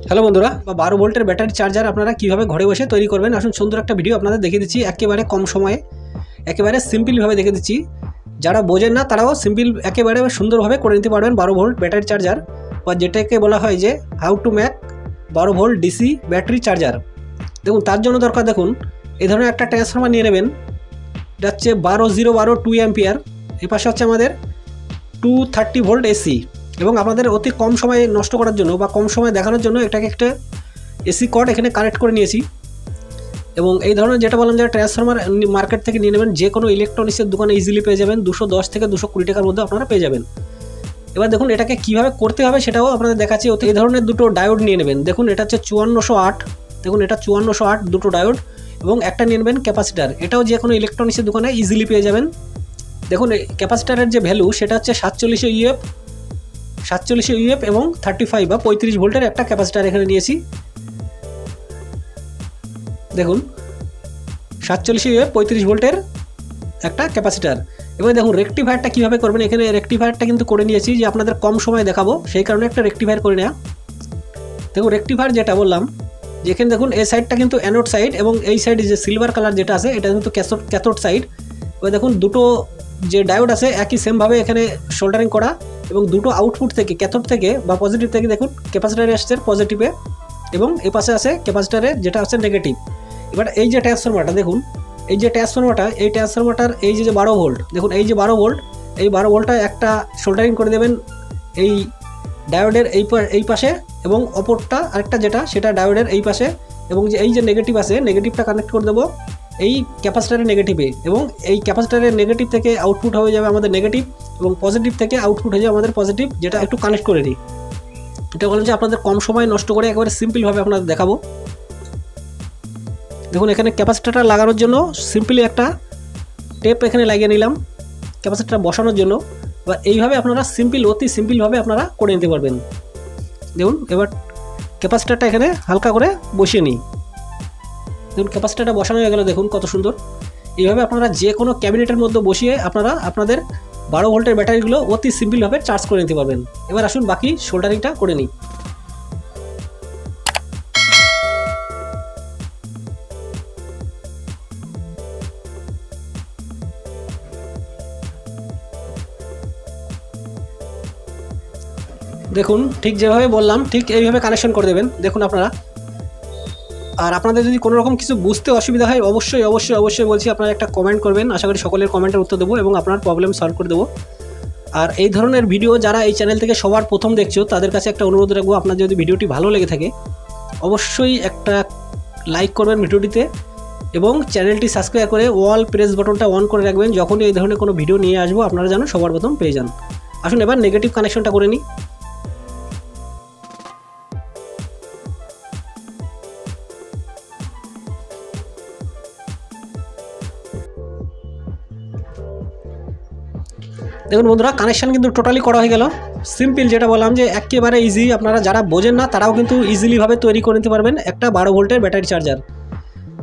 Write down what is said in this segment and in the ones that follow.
Hello বন্ধুরা, 12 ভোল্টের battery charger আপনারা কীভাবে ঘরে বসে তৈরি করবেন আসুন সুন্দর একটা ভিডিও আপনাদের দেখিয়ে দিচ্ছি। একেবারে কম সময়ে একেবারে সিম্পলভাবে দেখে দিচ্ছি। যারা বোঝেন না তারাও সিম্পল একেবারে সুন্দরভাবে করে নিতে পারবেন 12 ভোল্ট ব্যাটারি চার্জার, বা যেটাকে বলা হয় যে how to make 12 volt DC battery charger. দেখুন তার জন্য দরকার, দেখুন এই ধরনের একটা ট্রান্সফর্মার নিয়ে নেবেন। এটা হচ্ছে 12 2 অ্যাম্পিয়ার। এ পাশে হচ্ছে আমাদের 230 ভোল্ট এসি, এবং আপনাদের অতি কম সময় নষ্ট করার জন্য বা কম সময় দেখানোর জন্য এটাকে একটা এসি কর্ড এখানে কানেক্ট করে নিয়েছি। এবং এই ধরনের যেটা বললাম যে ট্রান্সফর্মার মার্কেট থেকে নিয়ে নেবেন, যে কোনো ইলেকট্রনিক্সের দোকানে ইজিলি পেয়ে যাবেন, 210 থেকে 220 টাকার মধ্যে আপনারা পেয়ে যাবেন। এবার দেখুন এটাকে কীভাবে করতে হবে সেটাও আপনাদের দেখাচ্ছি। এই ধরনের দুটো ডায়োড নিয়ে নেবেন। দেখুন এটা হচ্ছে 5408, দেখুন এটা 5408 দুটো ডায়োড, এবং একটা নিয়ে নেবেন ক্যাপাসিটার। এটাও যে কোনো ইলেকট্রনিক্সের দোকানে ইজিলি পেয়ে যাবেন। দেখুন ক্যাপাসিটারের যে ভ্যালু সেটা হচ্ছে 47 ইউএফ এবং 35 বা 35 ভোল্টের একটা ক্যাপাসিটার এখানে নিয়েছি। দেখুন 47 ইউএফ 35 ভোল্টের একটা ক্যাপাসিটার। এবার দেখুন রেকটিফায়ারটা কীভাবে করবেন। এখানে রেকটিফায়ারটা কিন্তু করে নিয়েছি, যে আপনাদের কম সময় দেখাবো সেই কারণে একটা রেকটিফায়ার করে নেওয়া। দেখুন রেকটিফায়ার যেটা বললাম, যেখানে দেখুন এই সাইডটা কিন্তু অ্যানোড সাইড, এবং এই সাইডে যে সিলভার কালার যেটা আছে এটা কিন্তু ক্যাথোড সাইড। এবার দেখুন দুটো যে ডায়োড আছে একই সেমভাবে এখানে সোল্ডারিং করা, এবং দুটো আউটপুট থেকে ক্যাথোড থেকে বা পজিটিভ থেকে দেখুন ক্যাপাসিটারে আসছে পজিটিভে, এবং এই পাশে আছে ক্যাপাসিটারের যেটা আছে নেগেটিভ। এবার এই যে ট্রান্সফরমারটা দেখুন, এই যে ট্রান্সফরমারটার এই যে 12 ভোল্ট, দেখুন এই যে 12 ভোল্ট, এই 12 ভোল্টটা একটা সোল্ডারিং করে দেবেন এই ডায়োডের এই পাশে, এবং অপরটা আরেকটা যেটা সেটা ডায়োডের এই পাশে, এবং যে এই যে নেগেটিভ আছে নেগেটিভটা কানেক্ট করে দেবো এই ক্যাপাসিটারের নেগেটিভে, এবং এই ক্যাপাসিটারের নেগেটিভ থেকে আউটপুট হয়ে যাবে আমাদের নেগেটিভ, এবং পজিটিভ থেকে আউটপুট হয়ে যাবে আমাদের পজিটিভ। যেটা একটু কানেক্ট করে দিই, এটা বললাম যে আপনাদের কম সময় নষ্ট করে একেবারে সিম্পলভাবে আপনাদের দেখাবো। দেখুন এখানে ক্যাপাসিটারটা লাগানোর জন্য সিম্পলি একটা টেপ এখানে লাগিয়ে নিলাম ক্যাপাসিটার বসানোর জন্য। এবার এইভাবে আপনারা অতি সিম্পলভাবে আপনারা করে নিতে পারবেন। দেখুন এবার ক্যাপাসিটারটা এখানে হালকা করে বসিয়ে নিই। দেখুন ক্যাপাসিটারটা বসানো হয়ে গেল, দেখুন কত সুন্দর। এইভাবে আপনারা যে কোনো ক্যাবিনেটের মধ্যে বসিয়ে আপনারা আপনাদের 12 ভোল্টের ব্যাটারিগুলো অতি সিম্পলভাবে চার্জ করে নিতে পারবেন। এবার আসুন বাকি সোল্ডারিংটা করে নিই। দেখুন ঠিক যেভাবে বললাম ঠিক এইভাবে কানেকশন করে দেবেন। দেখুন আপনারা, আর আপনাদের যদি কোনো রকম কিছু বুঝতে অসুবিধা হয় অবশ্যই বলছি আপনারা একটা কমেন্ট করবেন। আশা করি সকলের কমেন্টের উত্তর দেবো এবং আপনার প্রবলেম সলভ করে দেবো। আর এই ধরনের ভিডিও যারা এই চ্যানেল থেকে সবার প্রথম দেখছো তাদের কাছে একটা অনুরোধ রাখবো, আপনার যদি ভিডিওটি ভালো লেগে থাকে অবশ্যই একটা লাইক করবেন ভিডিওটিতে, এবং চ্যানেলটি সাবস্ক্রাইব করে অল প্রেস বাটনটা অন করে রাখবেন। যখনই এই ধরনের কোনো ভিডিও নিয়ে আসবো আপনারা যেন সবার প্রথম পেয়ে যান। আসুন এবার নেগেটিভ কানেকশনটা করে নিই। দেখুন বন্ধুরা কানেকশান কিন্তু টোটালি করা হয়ে গেল। সিম্পল যেটা বললাম যে একেবারে ইজি, আপনারা যারা বোঝেন না তারাও কিন্তু ইজিলিভাবে তৈরি করে নিতে পারবেন একটা 12 ভোল্টের ব্যাটারি চার্জার।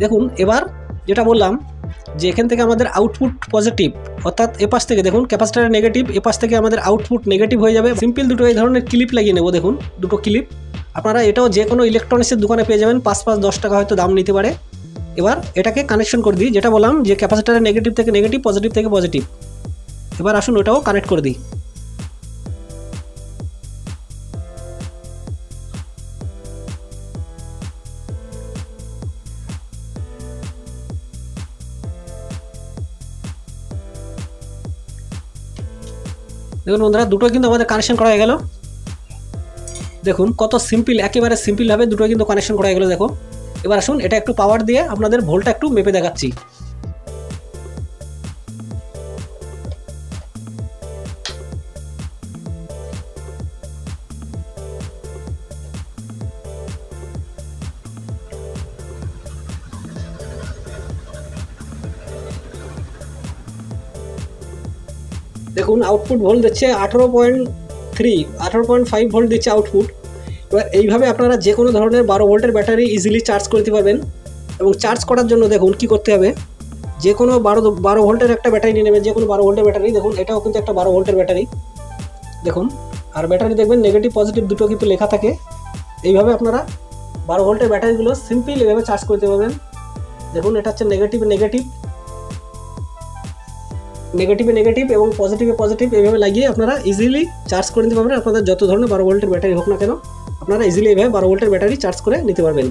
দেখুন এবার যেটা বললাম যে এখান থেকে আমাদের আউটপুট পজিটিভ, অর্থাৎ এপাশ থেকে দেখুন ক্যাপাসিটারের নেগেটিভ, এপাশ থেকে আমাদের আউটপুট নেগেটিভ হয়ে যাবে। সিম্পল দুটো এই ধরনের ক্লিপ লাগিয়ে নেব। দেখুন দুটো ক্লিপ আপনারা এটাও যে কোনো ইলেকট্রনিক্সের দোকানে পেয়ে যাবেন, 5-10 টাকা হয়তো দাম নিতে পারে। এবার এটাকে কানেকশন করে দিই, যেটা বললাম যে ক্যাপাসিটারের নেগেটিভ থেকে নেগেটিভ, পজিটিভ থেকে পজিটিভ। এবার আসুন ওটাও কানেক্ট করে দিই। দেখুন বন্ধুরা দুটো কিন্তু আমাদের কানেকশন করা হয়ে গেল। দেখুন কত সিম্পল, একেবারে সিম্পলভাবে দুটো কিন্তু কানেকশন করা হয়ে গেল। দেখো এবার আসুন এটা একটু পাওয়ার দিয়ে আপনাদের ভোল্টটা একটু মেপে দেখাচ্ছি। দেখুন আউটপুট ভোল্ট দিচ্ছে 18.5 ভোল্ট দিচ্ছে আউটপুট। এবার এইভাবে আপনারা যে কোনো ধরনের 12 ভোল্টের ব্যাটারি ইজিলি চার্জ করতে পারবেন। এবং চার্জ করার জন্য দেখুন কি করতে হবে, যে কোনো 12 ভোল্টের একটা ব্যাটারি নিয়ে নেবেন, যে কোনো 12 ভোল্টের ব্যাটারি। দেখুন এটাও কিন্তু একটা 12 ভোল্টের ব্যাটারি। দেখুন আর ব্যাটারি দেখবেন নেগেটিভ পজিটিভ দুটো কিন্তু লেখা থাকে। এইভাবে আপনারা 12 ভোল্টের ব্যাটারিগুলো সিম্পল এভাবে চার্জ করতে পারবেন। দেখুন এটা হচ্ছে নেগেটিভে নেগেটিভ এবং পজিটিভ এইভাবে লাগিয়ে আপনারা ইজিলি চার্জ করে নিতে পারবেন। আপনাদের যত ধরনের 12 ভোল্টের ব্যাটারি হোক না কেন আপনারা ইজিলি এইভাবে 12 ভোল্টের ব্যাটারি চার্জ করে নিতে পারবেন।